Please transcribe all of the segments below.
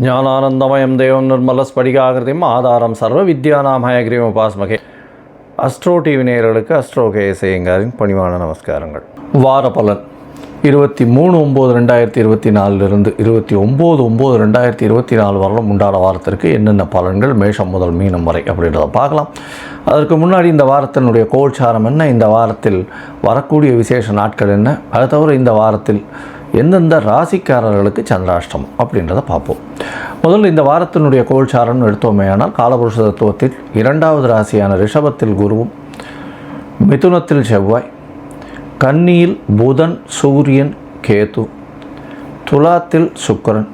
ஞானானந்தமயம் தேவம் நிர்மலஸ்படிகாகிருதிம் ஆதாரம் சர்வ வித்யாநாமயகிரியம் உபாஸ்மகே. அஸ்ட்ரோ டிவி நேயர்களுக்கு அஸ்ட்ரோ கேஎஸ்ஐயங்காரின் பணிவான நமஸ்காரங்கள். வார பலன் 23/9/2024 29/9/2024 வரலும் உண்டான வாரத்திற்கு என்னென்ன பலன்கள் மேஷம் முதல் மீனம் வரை அப்படின்றத பார்க்கலாம். அதற்கு முன்னாடி இந்த வாரத்தினுடைய கோல்சாரம் என்ன, இந்த வாரத்தில் வரக்கூடிய விசேஷ நாட்கள் என்ன, அது தவிர இந்த வாரத்தில் எந்தெந்த ராசிக்காரர்களுக்கு சந்திராஷ்டமம் அப்படின்றத பார்ப்போம். முதல்ல இந்த வாரத்தினுடைய கோல்சாரம்னு எடுத்தோமேயானால் காலபுருஷ தத்துவத்தில் 2வது ராசியான ரிஷபத்தில் குருவும், மிதுனத்தில் செவ்வாய், கன்னியில் புதன் சூரியன் கேது, துலாத்தில் சுக்கிரன்,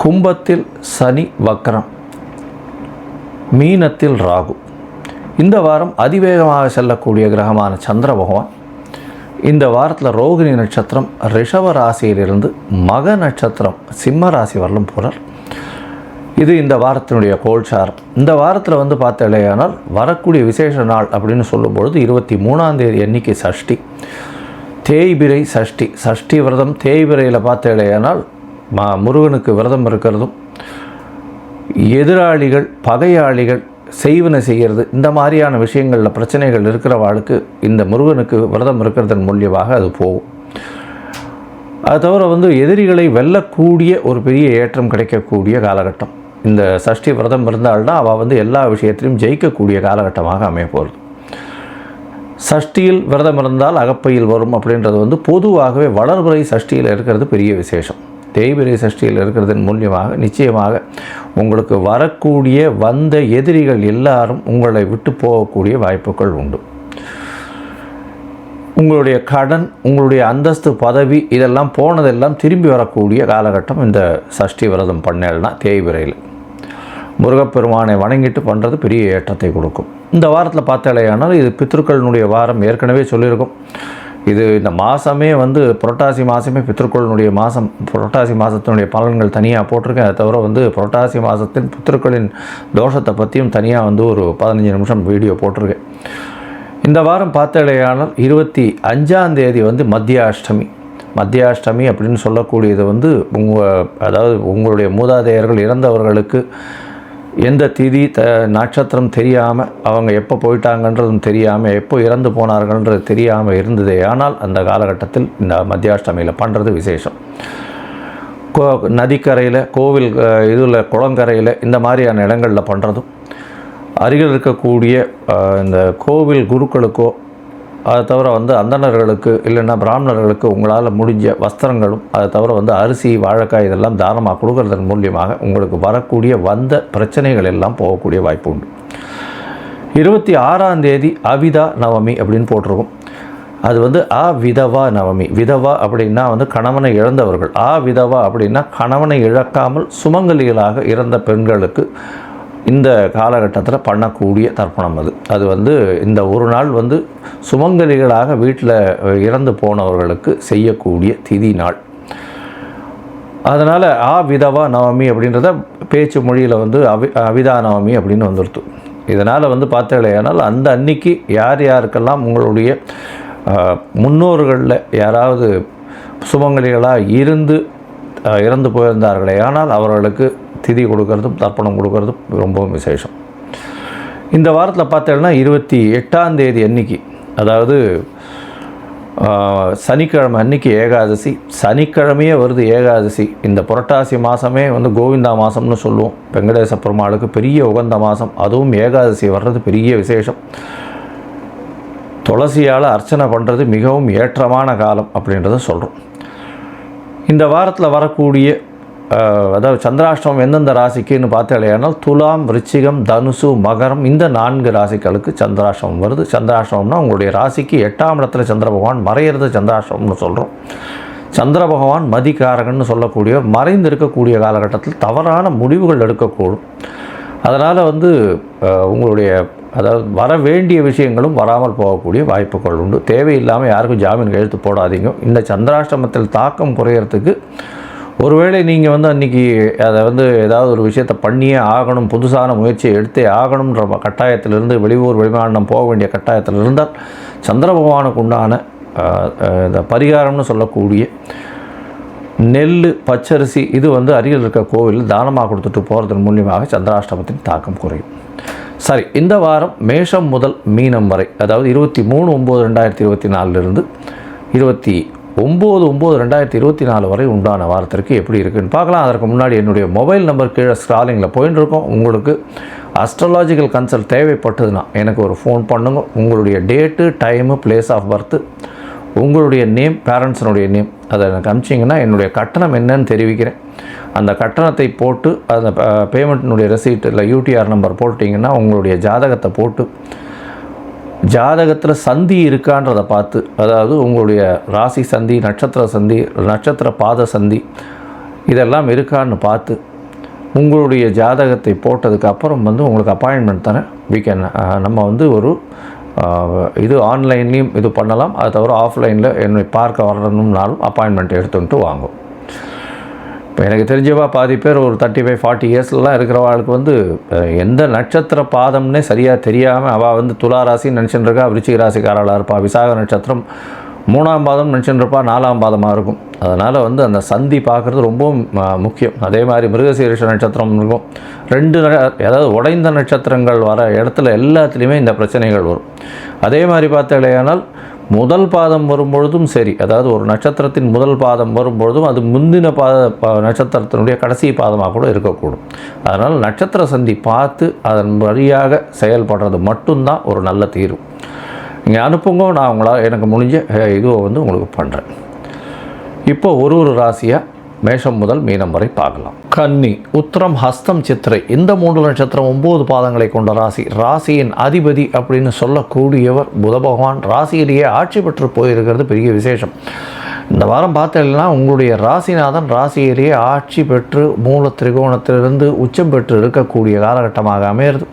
கும்பத்தில் சனி வக்ரம், மீனத்தில் ராகு. இந்த வாரம் அதிவேகமாக செல்லக்கூடிய கிரகமான சந்திர பகவான் இந்த வாரத்தில் ரோகிணி நட்சத்திரம் ரிஷப ராசியிலிருந்து மக நட்சத்திரம் சிம்ம ராசி வரலும் போகிறார். இது இந்த வாரத்தினுடைய கோல்சாரம். இந்த வாரத்தில் பார்த்தேனால் வரக்கூடிய விசேஷ நாள் அப்படின்னு சொல்லும்பொழுது 23ஆம் தேதி அன்னைக்கு சஷ்டி, தேய்பிரை சஷ்டி. சஷ்டி விரதம் தேய்பிரையில் பார்த்தேனால் முருகனுக்கு விரதம் இருக்கிறதும், எதிராளிகள் பகையாளிகள் செய்வன செய்கிறது இந்த மாதிரியான விஷயங்களில் பிரச்சனைகள் இருக்கிறவாளுக்கு இந்த முருகனுக்கு விரதம் இருக்கிறதன் மூலியமாக அது போகும். அது தவிர எதிரிகளை வெல்லக்கூடிய ஒரு பெரிய ஏற்றம் கிடைக்கக்கூடிய காலகட்டம். இந்த சஷ்டி விரதம் இருந்தால்தான் அவள் எல்லா விஷயத்திலையும் ஜெயிக்கக்கூடிய காலகட்டமாக அமைய போகிறது. சஷ்டியில் விரதம் இருந்தால் அகப்பையில் வரும் அப்படின்றது பொதுவாகவே வளர்பிறை சஷ்டியில் இருக்கிறது பெரிய விசேஷம். தேய்பிரை சஷ்டியில் இருக்கிறதன் மூலியமாக நிச்சயமாக உங்களுக்கு வரக்கூடிய வந்த எதிரிகள் எல்லாரும் உங்களை விட்டு போகக்கூடிய வாய்ப்புகள் உண்டு. உங்களுடைய கடன், உங்களுடைய அந்தஸ்து, பதவி இதெல்லாம் போனதெல்லாம் திரும்பி வரக்கூடிய காலகட்டம் இந்த சஷ்டி விரதம் பண்ணேன்னா தேய்பிரையில். முருகப்பெருமானை வணங்கிட்டு பண்ணுறது பெரிய ஏற்றத்தை கொடுக்கும். இந்த வாரத்தில் பார்த்தாலேயானால் இது பித்ருக்களினுடைய வாரம். ஏற்கனவே சொல்லியிருக்கோம். இது இந்த மாதமே புரட்டாசி மாதமே பித்ருக்களினுடைய மாதம். புரட்டாசி மாதத்தினுடைய பலன்கள் தனியாக போட்டிருக்கேன். அதை தவிர புரட்டாசி மாதத்தின் பித்ருக்களின் தோஷத்தை பற்றியும் தனியாக ஒரு 15 நிமிஷம் வீடியோ போட்டிருக்கேன். இந்த வாரம் பார்த்தாலேயானால் 25ஆம் தேதி மத்தியாஷ்டமி. மத்தியாஷ்டமி அப்படின்னு சொல்லக்கூடியது அதாவது உங்களுடைய மூதாதையர்கள் இறந்தவர்களுக்கு எந்த திதி நட்சத்திரம் தெரியாமல், அவங்க எப்போ போயிட்டாங்கன்றதும் தெரியாமல், எப்போ இறந்து போனார்கள்ன்றது தெரியாமல் இருந்ததே. ஆனால் அந்த காலகட்டத்தில் இந்த மத்தியாஷ்டமியில் பண்ணுறது விசேஷம். நதிக்கரையில், கோவில் இதில், குளங்கரையில் இந்த மாதிரியான இடங்களில் பண்ணுறதும், அருகில் இருக்கக்கூடிய இந்த கோவில் குருக்களுக்கோ அதை தவிர அந்தணர்களுக்கு இல்லைன்னா பிராமணர்களுக்கு உங்களால் முடிஞ்ச வஸ்திரங்களும், அதை தவிர அரிசி, வாழைக்காய் இதெல்லாம் தானமாக கொடுக்கறதன் மூலியமாக உங்களுக்கு வரக்கூடிய வந்த பிரச்சனைகள் எல்லாம் போகக்கூடிய வாய்ப்பு உண்டு. 26ஆம் தேதி அவிதா நவமி அப்படின்னு போட்டிருக்கும். அது அவிதவா நவமி. விதவா அப்படின்னா கணவனை இழந்தவர்கள். அவிதவா அப்படின்னா கணவனை இழக்காமல் சுமங்கலிகளாக இறந்த பெண்களுக்கு இந்த காலகட்டத்தில் பண்ணக்கூடிய தர்ப்பணம். அது இந்த ஒரு நாள் சுமங்கலிகளாக வீட்டில் இறந்து போனவர்களுக்கு செய்யக்கூடிய திதி நாள். அதனால் விதவா நவமி அப்படின்றத பேச்சு மொழியில் அவிதா நவமி அப்படின்னு வந்துடுது. இதனால் பார்த்தேனால் அந்த அன்னைக்கு யார் யாருக்கெல்லாம் உங்களுடைய முன்னோர்களில் யாராவது சுமங்கலிகளாக இறந்து போயிருந்தார்களே ஆனால் அவர்களுக்கு திதி கொடுக்கறதும் தர்ப்பணம் கொடுக்கறதும் ரொம்பவும் விசேஷம். இந்த வாரத்தில் பார்த்தேன்னா 28ஆம் தேதி அன்னைக்கு, அதாவது சனிக்கிழமை அன்னைக்கு ஏகாதசி. சனிக்கிழமையே வருது ஏகாதசி. இந்த புரட்டாசி மாதமே கோவிந்தா மாதம்னு சொல்லுவோம். வெங்கடேச பெருமாளுக்கு பெரிய உகந்த மாதம். அதுவும் ஏகாதசி வர்றது பெரிய விசேஷம். துளசியால் அர்ச்சனை பண்ணுறது மிகவும் ஏற்றமான காலம் அப்படின்றத சொல்கிறோம். இந்த வாரத்தில் வரக்கூடிய அதாவது சந்திராஷ்டமம் எந்தெந்த ராசிக்குன்னு பார்த்தாலேயானால் துலாம், விருச்சிகம், தனுசு, மகரம் இந்த 4 ராசிகளுக்கு சந்திராஷ்டமம் வருது. சந்திராஷ்டமம்னா உங்களுடைய ராசிக்கு 8ஆம் இடத்துல சந்திர பகவான் மறையிறது சந்திராஷ்டமம்னு சொல்கிறோம். சந்திர பகவான் மதிகாரகன்னு சொல்லக்கூடிய மறைந்து இருக்கக்கூடிய காலகட்டத்தில் தவறான முடிவுகள் எடுக்கக்கூடும். அதனால் உங்களுடைய அதாவது வர வேண்டிய விஷயங்களும் வராமல் போகக்கூடிய வாய்ப்புகள் உண்டு. தேவையில்லாமல் யாருக்கும் ஜாமீன் எழுத்து போடாதீங்க. இந்த சந்திராஷ்டமத்தில் தாக்கம் குறையிறதுக்கு ஒருவேளை நீங்கள் அன்றைக்கி அதை ஏதாவது ஒரு விஷயத்தை பண்ணியே ஆகணும், புதுசான முயற்சியை எடுத்தே ஆகணுன்ற கட்டாயத்திலிருந்து, வெளியூர் வெளிமாநிலம் போக வேண்டிய கட்டாயத்தில் இருந்தால் சந்திர பகவானுக்கு உண்டான இந்த பரிகாரம்னு சொல்லக்கூடிய நெல், பச்சரிசி இது வந்து அருகில் இருக்க கோவில் தானமாக கொடுத்துட்டு போகிறதன் மூலியமாக சந்திராஷ்டமத்தின் தாக்கம் குறையும். சரி, இந்த வாரம் மேஷம் முதல் மீனம் வரை, அதாவது 23/9/2024 29/9/2024 வரை உண்டான வாரத்திற்கு எப்படி இருக்குன்னு பார்க்கலாம். அதற்கு முன்னாடி என்னுடைய மொபைல் நம்பர் கீழே ஸ்க்ராலிங்கில் போயின்னு இருக்கோம். உங்களுக்கு அஸ்ட்ராலாஜிக்கல் கன்சல்ட் தேவைப்பட்டதுன்னா எனக்கு ஒரு ஃபோன் பண்ணுங்க. உங்களுடைய date, time, place of birth, உங்களுடைய நேம், பேரண்ட்ஸினுடைய நேம் அதை எனக்கு அனுப்பிச்சிங்கன்னா என்னுடைய கட்டணம் என்னன்னு தெரிவிக்கிறேன். அந்த கட்டணத்தை போட்டு அந்த பேமெண்ட்டினுடைய ரெசீட் இல்லை யூடிஆர் நம்பர் போட்டிங்கன்னா உங்களுடைய ஜாதகத்தை போட்டு ஜாதகத்தில் சந்தி இருக்கான்றதை பார்த்து, அதாவது உங்களுடைய ராசி சந்தி, நட்சத்திர பாத சந்தி இதெல்லாம் இருக்கான்னு பார்த்து உங்களுடைய ஜாதகத்தை போட்டதுக்கு அப்புறம் வந்து உங்களுக்கு அப்பாயின்மெண்ட் தரேன். நம்ம வந்து ஒரு இது ஆன்லைன்லேயும் இது பண்ணலாம். அது தவிர ஆஃப்லைனில் என்னை பார்க்க வரணும்னாலும் அப்பாயின்மெண்ட் எடுத்துட்டு வாங்கும். இப்போ எனக்கு தெரிஞ்சவா பாதி பேர் ஒரு 35-40 இயர்ஸ்லாம் இருக்கிறவாளுக்கு வந்து எந்த நட்சத்திர பாதம்னே சரியாக தெரியாமல் அவள் வந்து துலா ராசின்னு நினச்சிட்டு இருக்கா, விருச்சிக ராசிக்காரளாக இருப்பாள். விசாக நட்சத்திரம் 3ஆம் பாதம் நினச்சிட்டு இருப்பா, 4ஆம் பாதமாக இருக்கும். அதனால் வந்து அந்த சந்தி பார்க்குறது ரொம்பவும் முக்கியம். அதே மாதிரி மிருகசீரிஷ நட்சத்திரம் இருக்கும். 2 அதாவது உடைந்த நட்சத்திரங்கள் வர இடத்துல எல்லாத்துலேயுமே இந்த பிரச்சனைகள் வரும். அதே மாதிரி பார்த்தாலேயானால் முதல் பாதம் வரும்பொழுதும் சரி, அதாவது ஒரு நட்சத்திரத்தின் முதல் பாதம் வரும்பொழுதும் அது முந்தின நட்சத்திரத்தினுடைய கடைசி பாதமாக கூட இருக்கக்கூடும். அதனால் நட்சத்திர சந்தி பார்த்து அதன் வழியாக செயல்படுறது மட்டும்தான் ஒரு நல்ல தீர்வு. நீங்கள் அனுப்புங்க, நான் எனக்கு முடிஞ்ச இதுவை வந்து உங்களுக்கு பண்ணுறேன். இப்போ ஒரு ராசியாக மேஷம் முதல் மீனம் வரை பார்க்கலாம். கன்னி, உத்திரம், ஹஸ்தம், சித்திரை இந்த 3 நட்சத்திரம் 9 பாதங்களை கொண்ட ராசி. ராசியின் அதிபதி அப்படின்னு சொல்லக்கூடியவர் புத பகவான் ராசியிலேயே ஆட்சி பெற்று போயிருக்கிறது பெரிய விசேஷம். இந்த வாரம் பார்த்தீங்கன்னா உங்களுடைய ராசிநாதன் ராசியிலேயே ஆட்சி பெற்று மூல திரிகோணத்திலிருந்து உச்சம் பெற்று இருக்கக்கூடிய காலகட்டமாக அமையிறது.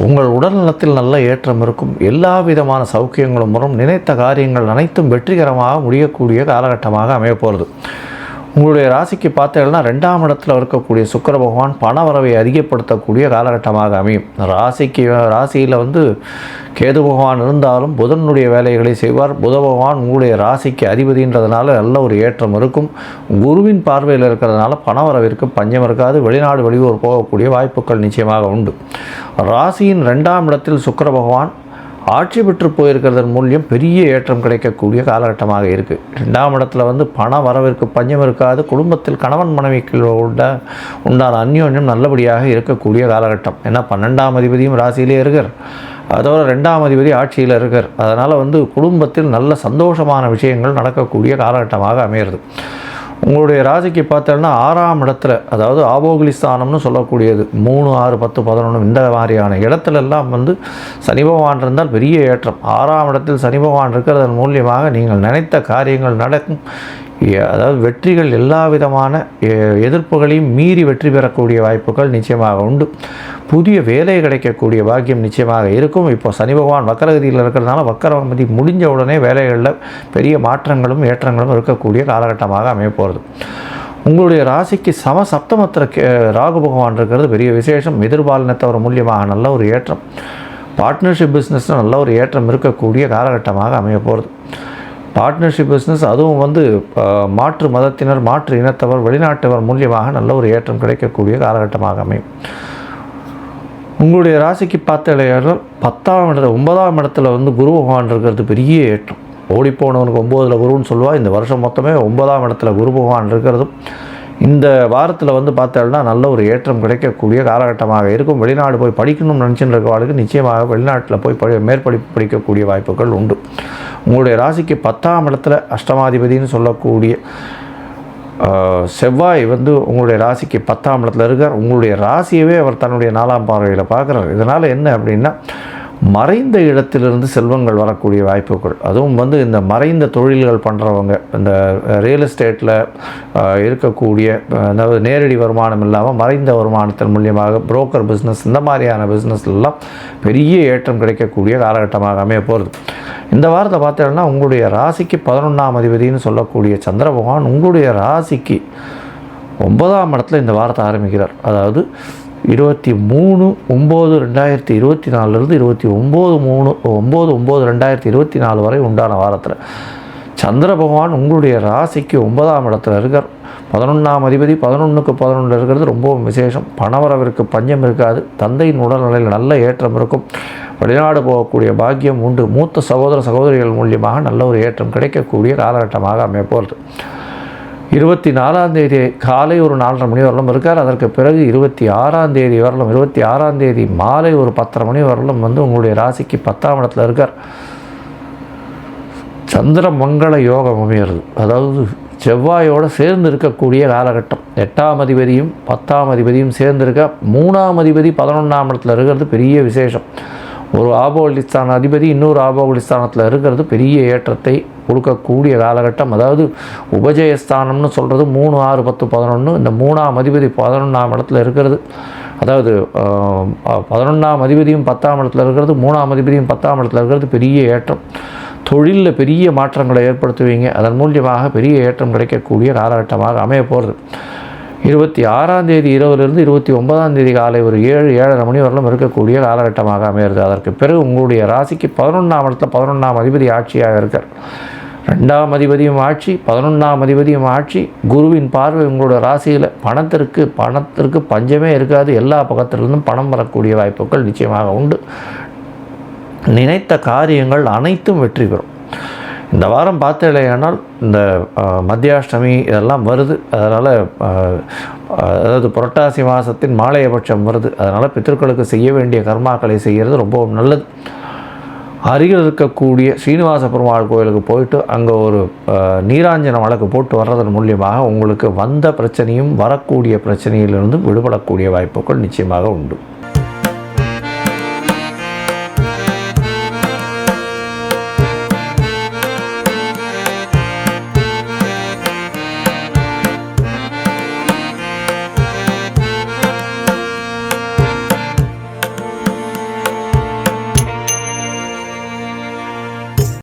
உங்கள் உடல்நலத்தில் நல்ல ஏற்றம் இருக்கும். எல்லா விதமான சௌக்கியங்களும் வரும். நினைத்த காரியங்கள் அனைத்தும் வெற்றிகரமாக முடியக்கூடிய காலகட்டமாக அமையப்போகிறது. உங்களுடைய ராசிக்கு பார்த்தீங்கன்னா 2ஆம் இடத்துல இருக்கக்கூடிய சுக்கிர பகவான் பண வரவை அதிகப்படுத்தக்கூடிய காலகட்டமாக அமையும். ராசியில் வந்து கேது பகவான் இருந்தாலும் புதனுடைய வேலைகளை செய்வார். புத பகவான் உங்களுடைய ராசிக்கு அதிபதின்றதுனால நல்ல ஒரு ஏற்றம் இருக்கும். குருவின் பார்வையில் இருக்கிறதுனால பண வரவிற்கு பஞ்சம் இருக்காது. வெளிநாடு வெளியூர் போகக்கூடிய வாய்ப்புகள் நிச்சயமாக உண்டு. ராசியின் 2ஆம் இடத்தில் சுக்கிர பகவான் ஆட்சி பெற்று போயிருக்கிறதன் மூலியம் பெரிய ஏற்றம் கிடைக்கக்கூடிய காலகட்டமாக இருக்குது. 2ஆம் இடத்துல வந்து பண வரவிற்கு பஞ்சம் இருக்காது. குடும்பத்தில் கணவன் மனைவிக்கு உண்டான அந்யோன்யம் நல்லபடியாக இருக்கக்கூடிய காலகட்டம். ஏன்னா 12ஆம் அதிபதியும் ராசியிலே இருக்கார், அதோட 2ஆம் அதிபதி ஆட்சியில் இருக்கார். அதனால் வந்து குடும்பத்தில் நல்ல சந்தோஷமான விஷயங்கள் நடக்கக்கூடிய காலகட்டமாக அமையிறது. உங்களுடைய ராசிக்கு பார்த்தோன்னா 6ஆம் இடத்துல, அதாவது ஆபோகிலிஸ்தானம்னு சொல்லக்கூடியது 3, 6, 10, 11 இந்த மாதிரியான இடத்துலெல்லாம் வந்து சனி பகவான் இருந்தால் பெரிய ஏற்றம். 6ஆம் இடத்தில் சனி பகவான் இருக்கிறதன் மூலியமாக நீங்கள் நினைத்த காரியங்கள் நடக்கும். அதாவது வெற்றிகள் எல்லா விதமான எதிர்ப்புகளையும் மீறி வெற்றி பெறக்கூடிய வாய்ப்புகள் நிச்சயமாக உண்டு. புதிய வேலை கிடைக்கக்கூடிய பாக்கியம் நிச்சயமாக இருக்கும். இப்போ சனி பகவான் வக்கரகதியில் இருக்கிறதுனால வக்கரகதி முடிஞ்ச உடனே வேலைகளில் பெரிய மாற்றங்களும் ஏற்றங்களும் இருக்கக்கூடிய காலகட்டமாக அமையப்போகிறது. உங்களுடைய ராசிக்கு சப்தமத்திர ராகு பகவான் இருக்கிறது பெரிய விசேஷம். எதிர்பாலினத்தவர் மூலியமாக நல்ல ஒரு ஏற்றம். பார்ட்னர்ஷிப் பிஸ்னஸில் நல்ல ஒரு ஏற்றம் இருக்கக்கூடிய காலகட்டமாக அமையப்போகிறது. பார்ட்னர்ஷிப் பிஸ்னஸ் அதுவும் வந்து மாற்று மதத்தினர், மாற்று இனத்தவர், வெளிநாட்டவர் மூலியமாக நல்ல ஒரு ஏற்றம் கிடைக்கக்கூடிய காலகட்டமாக அமையும். உங்களுடைய ராசிக்கு பார்த்தாலும் 9ஆம் இடத்துல வந்து குரு பகவான் இருக்கிறது பெரிய ஏற்றம். ஓடிப்போனவனுக்கு 9ல் குருன்னு சொல்லுவாள். இந்த வருஷம் மொத்தமே 9ஆம் இடத்துல குரு பகவான் இருக்கிறதும் இந்த வாரத்தில் வந்து பார்த்தோம்னா நல்ல ஒரு ஏற்றம் கிடைக்கக்கூடிய காலகட்டமாக இருக்கும். வெளிநாடு போய் படிக்கணும்னு நினச்சிட்டு இருக்கவாளுக்கு நிச்சயமாக வெளிநாட்டில் போய் மேற்படிப்பு படிக்கக்கூடிய வாய்ப்புகள் உண்டு. உங்களுடைய ராசிக்கு 10ஆம் இடத்துல அஷ்டமாதிபதினு சொல்லக்கூடிய செவ்வாய் வந்து உங்களுடைய ராசிக்கு 10ஆம் இடத்துல இருக்கார். உங்களுடைய ராசியவே அவர் தன்னுடைய 4ஆம் பார்வையில் பார்க்குறார். இதனால் என்ன அப்படின்னா மறைந்த இடத்திலிருந்து செல்வங்கள் வரக்கூடிய வாய்ப்புகள், அதுவும் வந்து இந்த மறைந்த தொழில்கள் பண்ணுறவங்க, இந்த ரியல் எஸ்டேட்டில் இருக்கக்கூடிய, அதாவது நேரடி வருமானம் இல்லாமல் மறைந்த வருமானத்தின் மூலியமாக புரோக்கர் பிஸ்னஸ் இந்த மாதிரியான பிஸ்னஸ்லாம் பெரிய ஏற்றம் கிடைக்கக்கூடிய காலகட்டமாக அமைய போகிறது. இந்த வாரத்தை பார்த்தீங்கன்னா உங்களுடைய ராசிக்கு 11ஆம் அதிபதினு சொல்லக்கூடிய சந்திர பகவான் உங்களுடைய ராசிக்கு 9ஆம் இடத்துல இந்த வாரத்தை ஆரம்பிக்கிறார். அதாவது 23/9/2024 29/9/2024 வரை உண்டான வாரத்தில் சந்திர பகவான் உங்களுடைய ராசிக்கு 9ஆம் இடத்துல இருக்கார். 11ஆம் அதிபதி 11க்கு 11 இருக்கிறது ரொம்பவும் விசேஷம். பணவரவிற்கு பஞ்சம் இருக்காது. தந்தையின் உடல்நிலையில் நல்ல ஏற்றம் இருக்கும். வெளிநாடு போகக்கூடிய பாக்கியம் உண்டு. மூத்த சகோதர சகோதரிகள் மூலியமாக நல்ல ஒரு ஏற்றம் கிடைக்கக்கூடிய காலகட்டமாக அமையப்போகிறது. 24ஆம் தேதி காலை ஒரு 4:30 மணி வரலும் இருக்கார். அதற்கு பிறகு 26ஆம் தேதி வரலும், 26ஆம் தேதி மாலை ஒரு 10:30 மணி வரலும் உங்களுடைய ராசிக்கு 10ஆம் இடத்துல இருக்கார். சந்திர மங்கள யோகம் அமையிறது. அதாவது செவ்வாயோடு சேர்ந்து இருக்கக்கூடிய காலகட்டம். 8ஆம் அதிபதியும் 10ஆம் அதிபதியும் சேர்ந்திருக்க. 3ஆம் அதிபதி 11ஆம் இடத்துல இருக்கிறது பெரிய விசேஷம். ஒரு ஆபோலிஸ்தான அதிபதி இன்னொரு ஆபோலிஸ்தானத்தில் இருக்கிறது பெரிய ஏற்றத்தை கொடுக்கக்கூடிய காலகட்டம். அதாவது உபஜயஸ்தானம்னு சொல்கிறது 3, 6, 10, 11. இந்த 3ஆம் அதிபதி 11ஆம் இடத்துல இருக்கிறது. அதாவது 11ஆம் அதிபதியும் 10ஆம் இடத்துல இருக்கிறது, 3ஆம் அதிபதியும் 10ஆம் இடத்துல இருக்கிறது பெரிய ஏற்றம். தொழிலில் பெரிய மாற்றங்களை ஏற்படுத்துவீங்க. அதன் மூலியமாக பெரிய ஏற்றம் கிடைக்கக்கூடிய காலகட்டமாக அமைய போகிறது. 26ஆம் தேதி இரவிலிருந்து 29ஆம் தேதி காலை ஒரு 7-7:30 மணி வரலும் இருக்கக்கூடிய காலகட்டமாக அமையிறது. அதற்கு பிறகு உங்களுடைய ராசிக்கு 11ஆம் இடத்துல 11ஆம் அதிபதி ஆட்சியாக இருக்கார். 2ஆம் அதிபதியும் ஆட்சி, 11ஆம் அதிபதியும் ஆட்சி. குருவின் பார்வை உங்களோட ராசியில். பணத்திற்கு பஞ்சமே இருக்காது. எல்லா பக்கத்திலிருந்தும் பணம் வரக்கூடிய வாய்ப்புகள் நிச்சயமாக உண்டு. நினைத்த காரியங்கள் அனைத்தும் வெற்றி பெறும். இந்த வாரம் பார்த்தீங்களேனால் இந்த மத்தியாஷ்டமி இதெல்லாம் வருது. அதனால் அதாவது புரட்டாசி மாதத்தின் மாலையபட்சம் வருது. அதனால் பித்தர்களுக்கு செய்ய வேண்டிய கர்மாக்களை செய்கிறது ரொம்பவும் நல்லது. அருகில் இருக்கக்கூடிய ஸ்ரீனிவாச பெருமாள் கோயிலுக்கு போயிட்டு அங்கே ஒரு நீராஞ்சன வழக்கு போட்டு வர்றதன் மூலியமாக உங்களுக்கு வந்த பிரச்சனையும் வரக்கூடிய பிரச்சனையிலிருந்து விடுபடக்கூடிய வாய்ப்புகள் நிச்சயமாக உண்டு.